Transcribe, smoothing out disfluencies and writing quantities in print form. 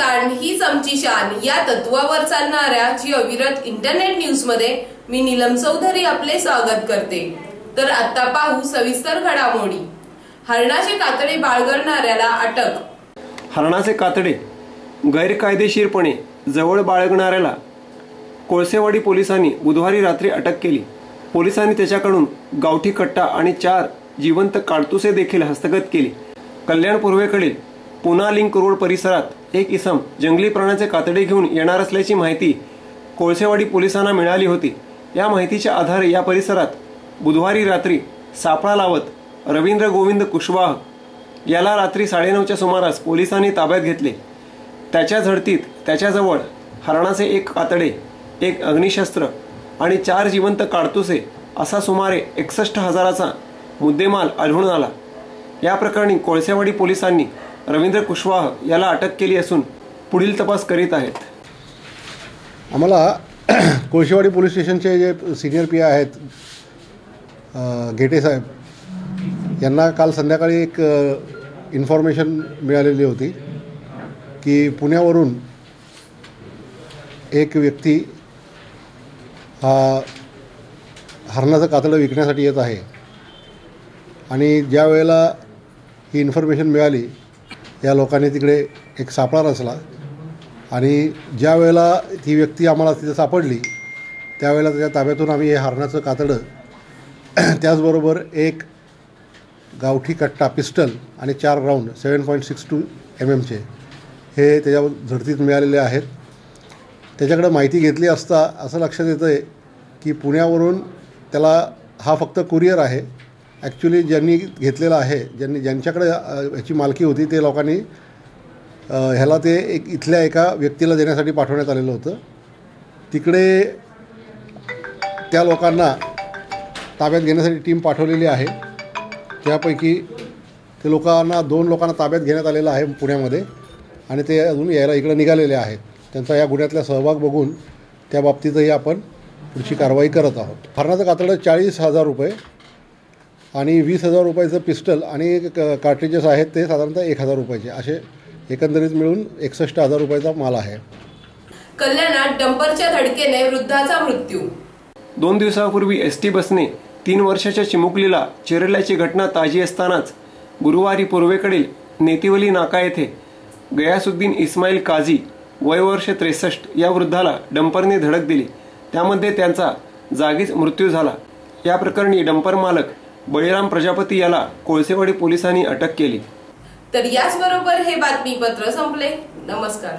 शान हीच आमची शान या तत्वावर चालणाऱ्या जी अविरत इंटरनेट न्यूज मध्ये मी नीलम चौधरी आपले स्वागत करते। तर आता पाहू सविस्तर घडामोडी। हरणाचे कातडे बाळगणाऱ्याला अटक। हरणाचे कातडे गैरकायदेशीरपणे जवळ बाळगणाऱ्याला कोळसेवाडी पोलिसांनी बुधवारी रात्री अटक केली। पोलिसांनी त्याच्याकडून गावठी कट्टा आणि 4 जिवंत काडतुसे देखील हस्तगत केली। कल्याण पूर्वेकडील पुना लिंक रोड परिसरात एक इसम जंगली प्राण्याचे कातडे घेऊन येणार असल्याची माहिती कोळसेवाडी पोलिसांना मिळाली होती। या माहितीच्या आधारे या परिसरात बुधवारी रात्री सापळा लावत रवींद्र गोविंद कुशवाह याला रात्री 9:30च्या सुमारास पोलिसांनी ताब्यात घेतले। त्याच्या झडतीत त्याच्याजवळ हरणाचे एक कातडे, एक अग्निशस्त्र आणि 4 जिवंत काडतुसे असा सुमारे 61,000चा मुद्देमाल आढळून आला। या प्रकरणी कोळसेवाडी पोलिसांनी रवींद्र कुशवाह याला अटक केली असून पुढील तपास करीत आहेत। आम्हाला कोळसेवाडी पोलीस स्टेशनचे जे सिनियर पी आहेत गेटे साहेब यांना काल संध्याकाळी एक इन्फॉर्मेशन मिळालेली होती की पुण्यावरून एक व्यक्ती हा हरणाचं कातडं विकण्यासाठी येत आहे आणि ज्या वेळेला ही इन्फॉर्मेशन मिळाली या लोकांनी तिकडे एक सापळा रचला आणि ज्या वेळेला ती व्यक्ती आम्हाला तिथे सापडली त्यावेळेला त्याच्या ताब्यातून आम्ही हे हरणाचं कातडं त्याचबरोबर एक गावठी कट्टा पिस्टल आणि 4 राऊंड 7.62 mm हे त्याच्या झडतीत मिळालेले आहेत। त्याच्याकडे माहिती घेतली असता असं लक्षात येतं आहे की पुण्यावरून त्याला हा फक्त कुरिअर आहे। ॲक्च्युली ज्यांनी घेतलेला आहे ज्यांच्याकडे ह्याची मालकी होती ते लोकांनी ह्याला ते इथल्या एका व्यक्तीला देण्यासाठी पाठवण्यात आलेलं होतं। तिकडे त्या लोकांना ताब्यात घेण्यासाठी टीम पाठवलेली आहे। त्यापैकी ते लोकांना 2 लोकांना ताब्यात घेण्यात आलेलं आहे पुण्यामध्ये आणि ते अजून यायला इकडे निघालेले आहेत। त्यांचा या गुन्ह्यातला सहभाग बघून त्या बाबतीतही आपण पुढची कारवाई करत आहोत। हरणाचं कातडं 40,000 रुपये आणि 20,000 रुपयाचं पिस्टल आणि कार्ट्रिजेस आहेत ते साधारणतः 1,000 रुपयाचे असे एकंदरीत मिळून 61,000 रुपयाचा माल आहे। कल्याणात डंपरच्या धडकेने वृद्धाचा मृत्यू। 2 दिवसापूर्वी एसटी बसने 3 वर्षाच्या चिमुकलीला चिरल्याची घटना ताजी असतानाच गुरुवारी पूर्वेकडील नेतिवली नाका येथे गयासुद्दीन इस्माईल काझी वय वर्ष 63 या वृद्धाला डंपरने धडक दिली। त्यामध्ये त्यांचा जागीच मृत्यू झाला। या प्रकरणी डंपर मालक बळीराम प्रजापती याला कोळसेवाडी पोलिसांनी अटक केली। तर याचबरोबर हे बातमीपत्र संपले। नमस्कार।